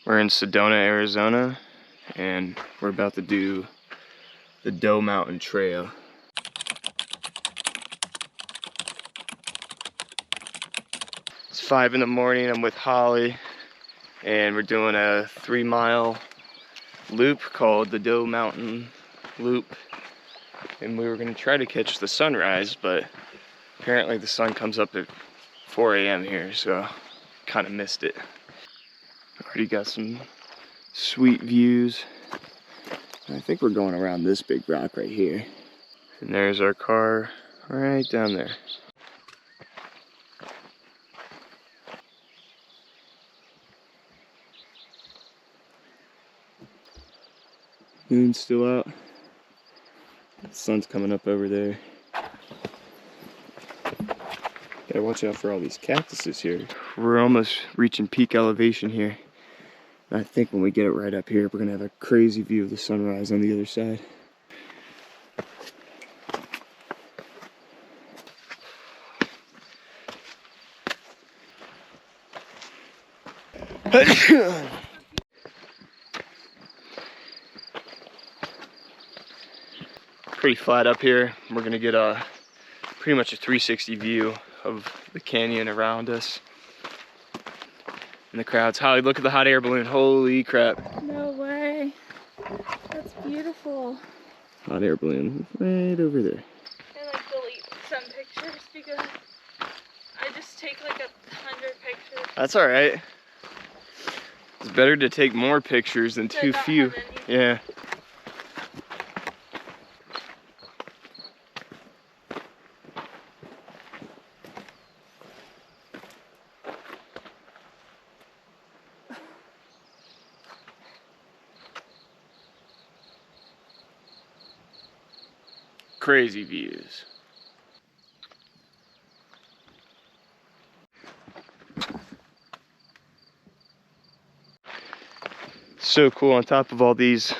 We're in Sedona, Arizona, and we're about to do the Doe Mountain Trail. It's 5 in the morning, I'm with Holly, and we're doing a 3-mile loop called the Doe Mountain Loop. And we were gonna try to catch the sunrise, but apparently the sun comes up at 4 a.m. here, so kind of missed it. Already got some sweet views. I think we're going around this big rock right here. And there's our car right down there. Moon's still out. The sun's coming up over there. Gotta watch out for all these cactuses here. We're almost reaching peak elevation here. I think when we get it right up here, we're gonna have a crazy view of the sunrise on the other side. Pretty flat up here. We're gonna get a pretty much a 360 view of the canyon around us. And the crowds. Holly, look at the hot air balloon. Holy crap. No way. That's beautiful. Hot air balloon right over there. I like delete some pictures because I just take like 100 pictures. That's all right. It's better to take more pictures than too few. Yeah. Crazy views. So cool. On top of all these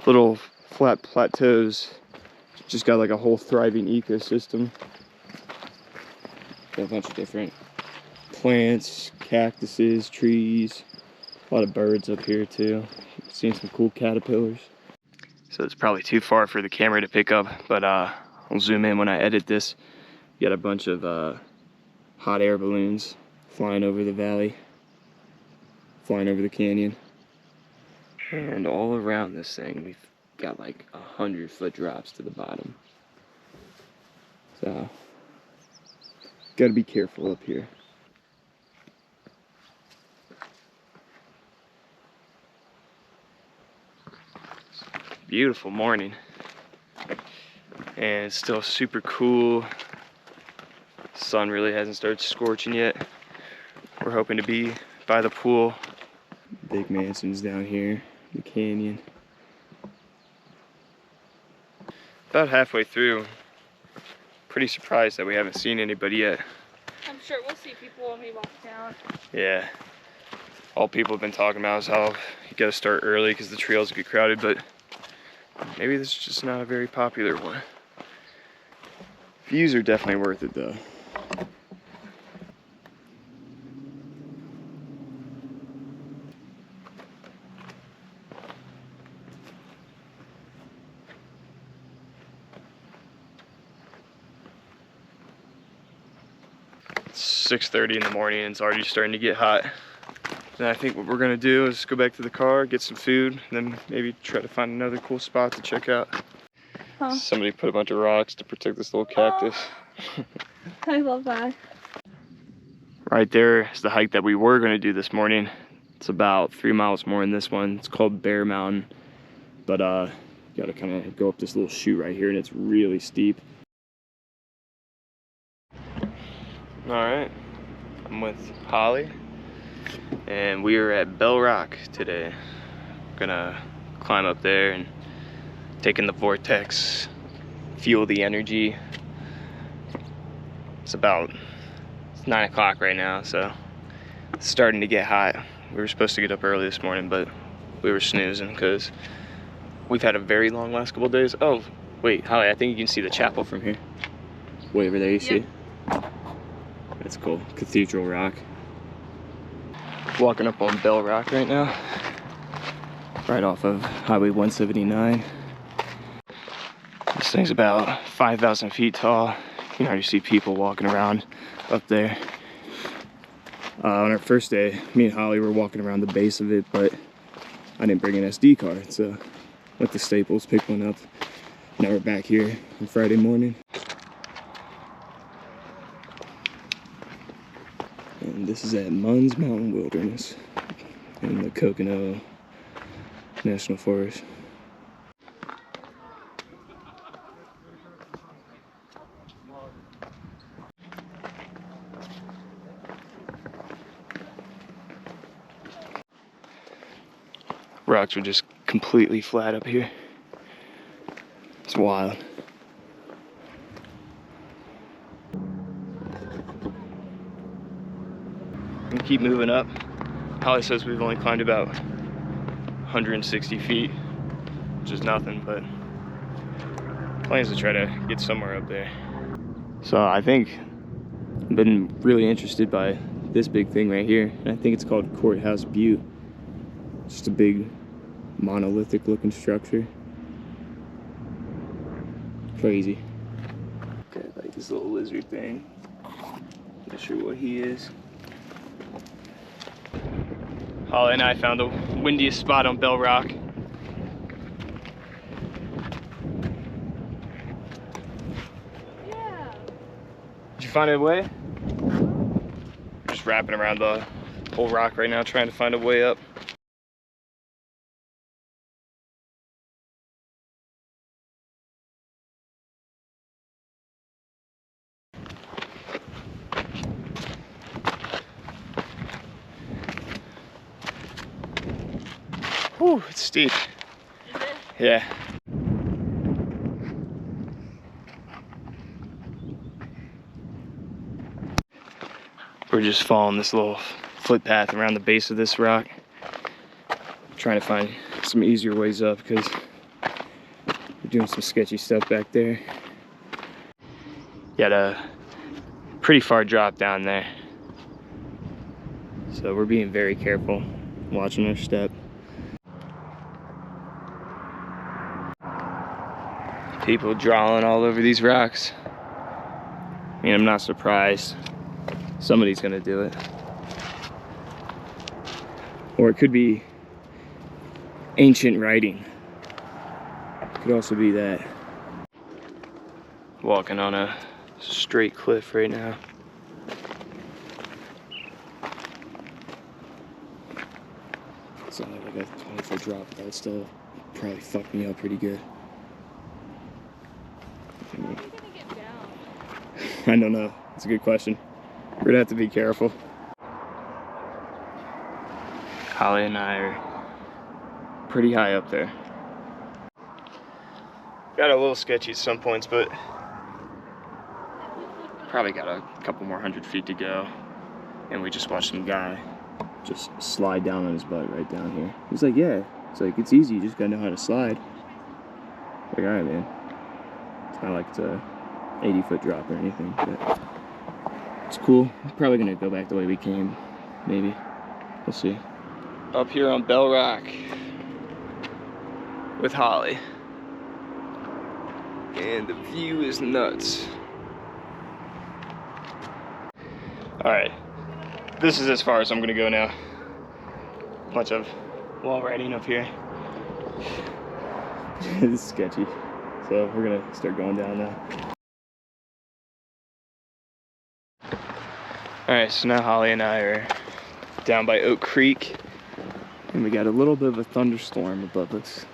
little flat plateaus, just got like a whole thriving ecosystem. Got a bunch of different plants, cactuses, trees, a lot of birds up here too. Seeing some cool caterpillars. So it's probably too far for the camera to pick up, but I'll zoom in when I edit this. You got a bunch of hot air balloons flying over the valley, flying over the canyon. And all around this thing, we've got like 100-foot drops to the bottom. So, gotta be careful up here. Beautiful morning, and it's still super cool. Sun really hasn't started scorching yet. We're hoping to be by the pool. Big mansions down here, the canyon. About halfway through, pretty surprised that we haven't seen anybody yet. I'm sure we'll see people when we walk down. Yeah, all people have been talking about is how you gotta start early because the trails get crowded, but maybe this is just not a very popular one. Views are definitely worth it though. It's 6:30 in the morning and it's already starting to get hot. And I think what we're gonna do is go back to the car, get some food, and then maybe try to find another cool spot to check out. Huh. Somebody put a bunch of rocks to protect this little cactus. Oh, I love that. Right there is the hike that we were gonna do this morning. It's about 3 miles more than this one. It's called Bear Mountain. But you gotta kind of go up this little chute right here and it's really steep. All right, I'm with Holly. And we are at Bell Rock today. Gonna climb up there and take in the Vortex, feel the energy. It's 9 o'clock right now, so it's starting to get hot. We were supposed to get up early this morning, but we were snoozing because we've had a very long last couple days. Oh, wait, Holly, I think you can see the chapel from here. Way over there, you see? That's cool. Cathedral Rock. Walking up on Bell Rock right now, right off of Highway 179. This thing's about 5,000 feet tall. You can already see people walking around up there. On our first day, me and Holly were walking around the base of it, but I didn't bring an SD card, so went to Staples, picked one up. Now we're back here on Friday morning. And this is at Munns Mountain Wilderness in the Coconut National Forest. Rocks are just completely flat up here. It's wild. And keep moving up. Holly says we've only climbed about 160 feet, which is nothing, but plans to try to get somewhere up there. So I think I've been really interested by this big thing right here, and I think it's called Courthouse Butte. Just a big monolithic looking structure. Crazy. Got like this little lizard thing. Not sure what he is. Holly and I found the windiest spot on Bell Rock. Yeah. Did you find a way? Just wrapping around the whole rock right now, trying to find a way up. Whew, it's steep. Is it? Yeah. We're just following this little footpath around the base of this rock. Trying to find some easier ways up because we're doing some sketchy stuff back there. Got a pretty far drop down there. So we're being very careful, watching our step. People drawing all over these rocks. I mean, I'm not surprised. Somebody's gonna do it. Or it could be ancient writing. Could also be that. Walking on a straight cliff right now. It's only like a 20-foot drop, but that still probably fucked me up pretty good. How are you gonna get down? I don't know. It's a good question. We're gonna have to be careful. Holly and I are pretty high up there. Got a little sketchy at some points, but probably got a couple more 100 feet to go. And we just watched some guy just slide down on his butt right down here. He's like, yeah. It's like, it's easy. You just gotta know how to slide. Like, all right, man. It's not like it's a 80-foot drop or anything, but it's cool. I'm probably gonna go back the way we came, maybe. We'll see. Up here on Bell Rock with Holly. And the view is nuts. Alright, this is as far as I'm gonna go now. Bunch of wall riding up here. It's sketchy. So we're gonna start going down now. Alright, so now Holly and I are down by Oak Creek. And we got a little bit of a thunderstorm above us.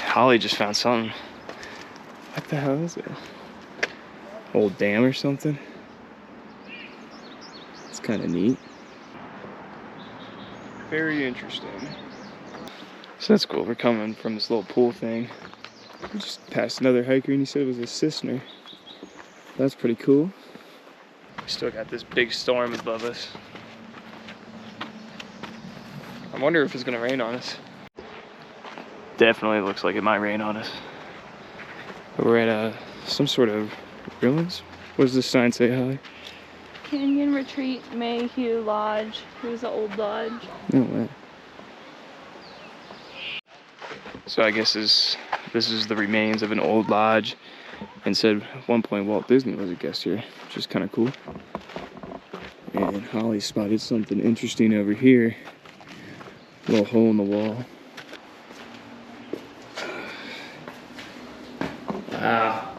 Holly just found something. What the hell is it? Old dam or something? It's kind of neat. Very interesting. So that's cool. We're coming from this little pool thing. We just passed another hiker and he said it was a Cisner. That's pretty cool. We still got this big storm above us. I wonder if it's gonna rain on us. Definitely looks like it might rain on us. We're at some sort of ruins. What does this sign say, Holly? Canyon Retreat Mayhew Lodge. It was an old lodge. No way. So I guess this is the remains of an old lodge. And said at one point Walt Disney was a guest here, which is kind of cool. And Holly spotted something interesting over here. Little hole in the wall. Wow.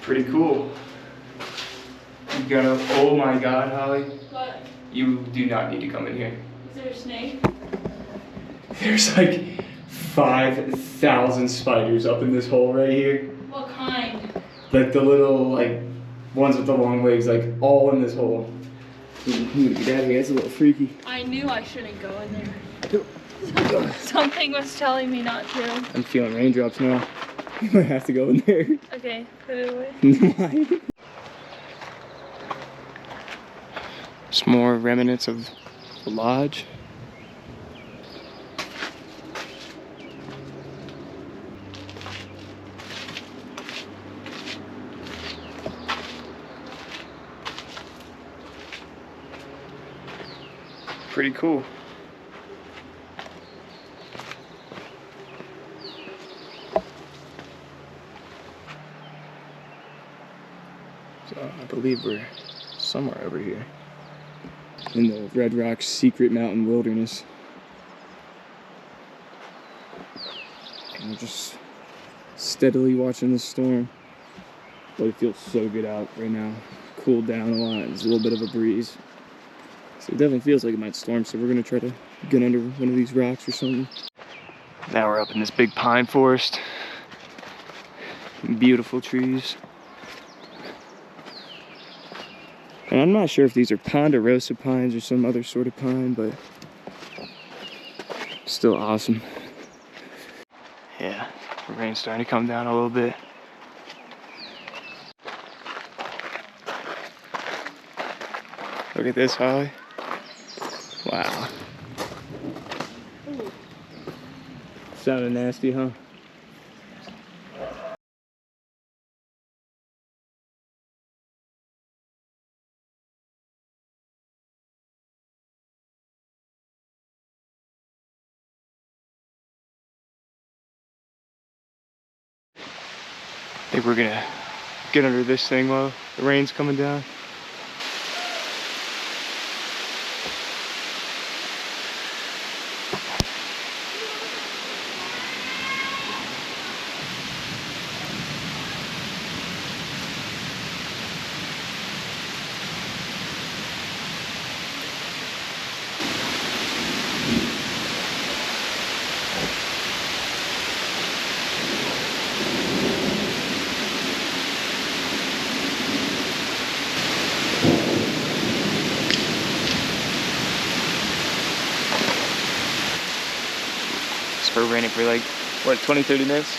Pretty cool. You got a, oh my God, Holly. What? You do not need to come in here. Is there a snake? There's like 5,000 spiders up in this hole right here. What kind? Like the little, like, ones with the long legs, like all in this hole. Get out of here, that's a little freaky. I knew I shouldn't go in there. Something was telling me not to. I'm feeling raindrops now. You might have to go in there. Okay, put it away. Why? Some more remnants of the lodge. Pretty cool. So I believe we're somewhere over here in the Red Rock Secret Mountain Wilderness. And we're just steadily watching the storm. But it feels so good out right now. Cooled down a lot. There's a little bit of a breeze. So it definitely feels like it might storm, so we're gonna try to get under one of these rocks or something. Now we're up in this big pine forest. Beautiful trees. And I'm not sure if these are ponderosa pines or some other sort of pine, but still awesome. Yeah, the rain's starting to come down a little bit. Look at this, Holly. Wow. Ooh. Sounded nasty, huh? I think we're gonna get under this thing while the rain's coming down. It's raining for like, what, 20-30 minutes?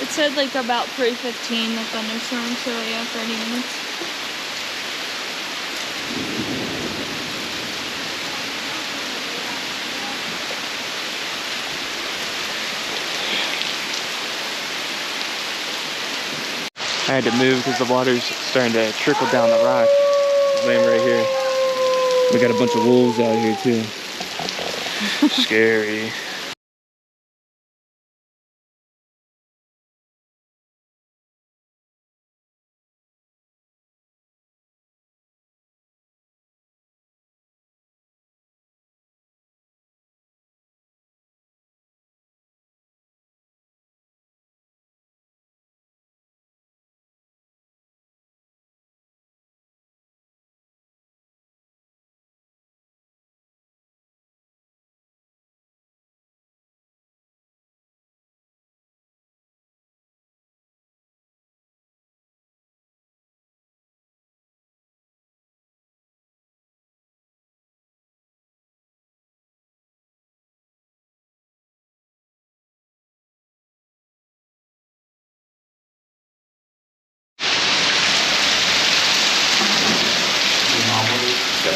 It said like about 3:15 the thunderstorm, so yeah, 30 minutes. I had to move because the water's starting to trickle down the rock. It's laying right here. We got a bunch of wolves out here too. Scary.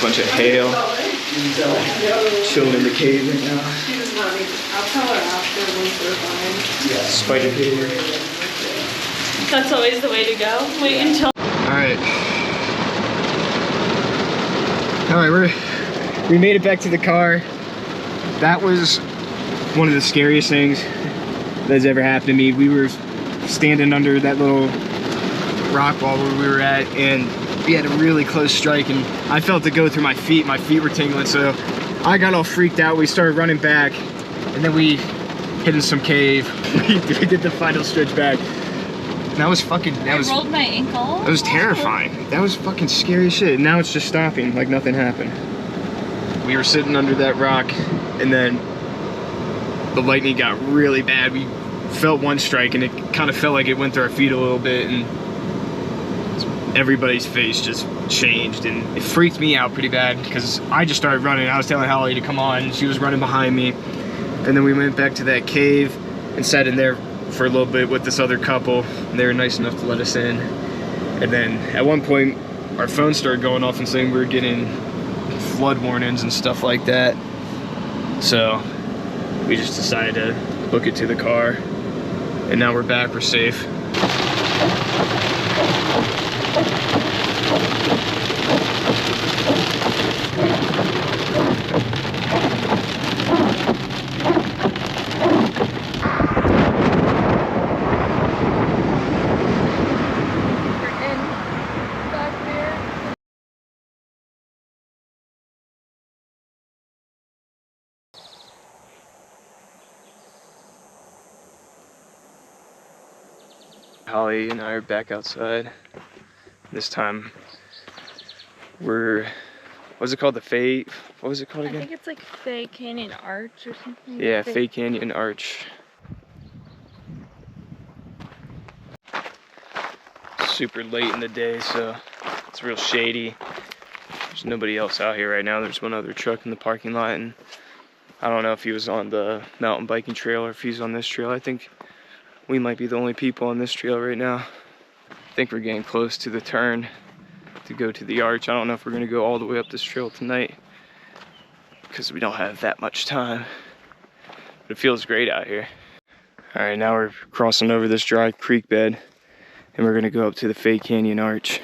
bunch of hail. Chilling in the cave right now. She does not need it. I'll tell her after once they're fine. Spider cave. That's always the way to go. Wait until. Alright, we made it back to the car. That was one of the scariest things that's ever happened to me. We were standing under that little rock wall where we were at, and we had a really close strike, and I felt it go through my feet. My feet were tingling, so I got all freaked out. We started running back, and then we hit in some cave. We did the final stretch back. That was fucking, I rolled my ankle. that was terrifying. That was fucking scary as shit. Now it's just stopping like nothing happened. We were sitting under that rock, and then the lightning got really bad. We felt one strike, and it kind of felt like it went through our feet a little bit, and everybody's face just changed, and it freaked me out pretty bad because I just started running. I was telling Holly to come on, and she was running behind me. And then we went back to that cave and sat in there for a little bit with this other couple. They were nice enough to let us in. And then at one point, our phone started going off and saying we were getting flood warnings and stuff like that. So we just decided to book it to the car. And now we're back, we're safe. Holly and I are back outside. This time we're, what's it called? The Faye, what was it called again? I think it's like Faye Canyon Arch or something. Yeah, Faye Canyon Arch. Super late in the day, so it's real shady. There's nobody else out here right now. There's one other truck in the parking lot, and I don't know if he was on the mountain biking trail or if he's on this trail. I think we might be the only people on this trail right now. I think we're getting close to the turn to go to the arch. I don't know if we're gonna go all the way up this trail tonight because we don't have that much time. But it feels great out here. All right, now we're crossing over this dry creek bed and we're gonna go up to the Faye Canyon Arch.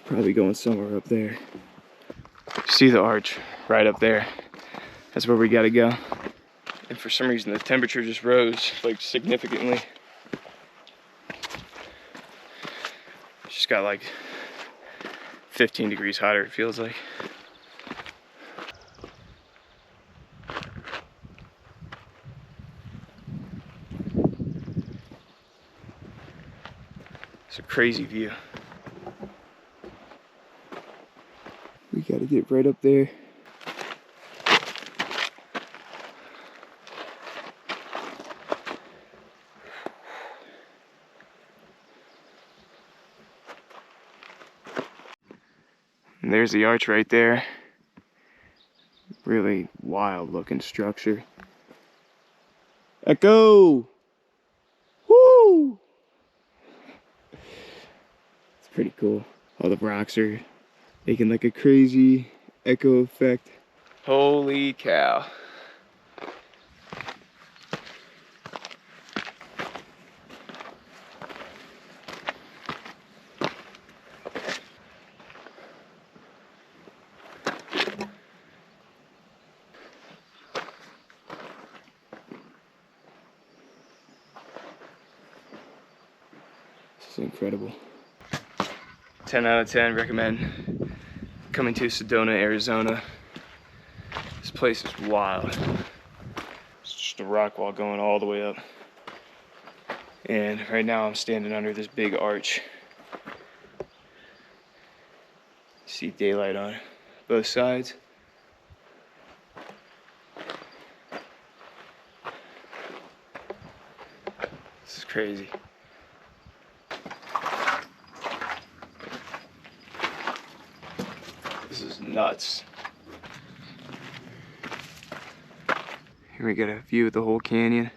Probably going somewhere up there. See the arch right up there. That's where we gotta go. And for some reason the temperature just rose like significantly. It's just got like 15 degrees hotter, it feels like. It's a crazy view. We gotta get right up there. And there's the arch right there. Really wild looking structure. Echo! Woo! It's pretty cool. All the rocks are making like a crazy echo effect. Holy cow. This is incredible. 10 out of 10, recommend coming to Sedona, Arizona. This place is wild. It's just a rock wall going all the way up. And right now I'm standing under this big arch. See daylight on both sides. This is crazy. This is nuts. Here we got a view of the whole canyon.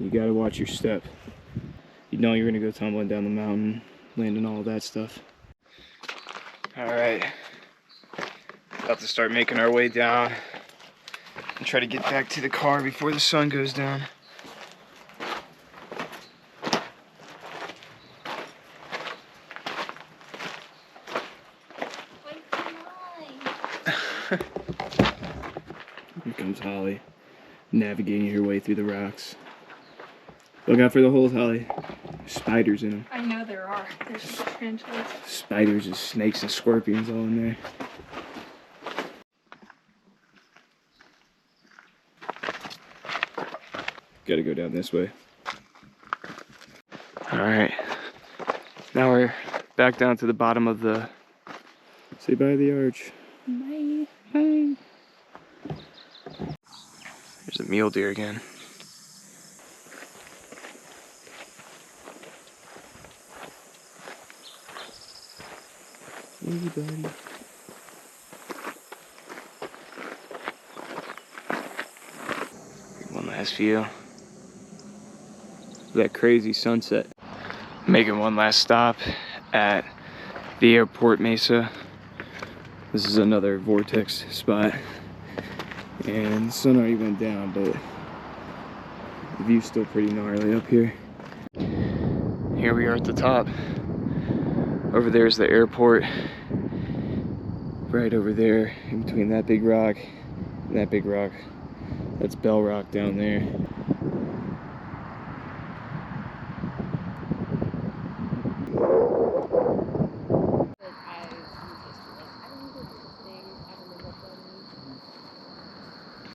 You gotta watch your step. You know you're gonna go tumbling down the mountain, landing all that stuff. Alright. About to start making our way down and try to get back to the car before the sun goes down. Here comes Holly, navigating her way through the rocks. Look out for the holes, Holly. There's spiders in them. I know there are. There's tarantulas. Spiders and snakes and scorpions all in there. Gotta go down this way. Alright. Now we're back down to the bottom of the... Say bye to the arch. Bye. Bye. There's a mule deer again. Hey, buddy. One last view. That crazy sunset. Making one last stop at the airport mesa. This is another Vortex spot. And the sun already went down, but the view's still pretty gnarly up here. Here we are at the top. Over there is the airport. Right over there, in between that big rock and that big rock. That's Bell Rock down there.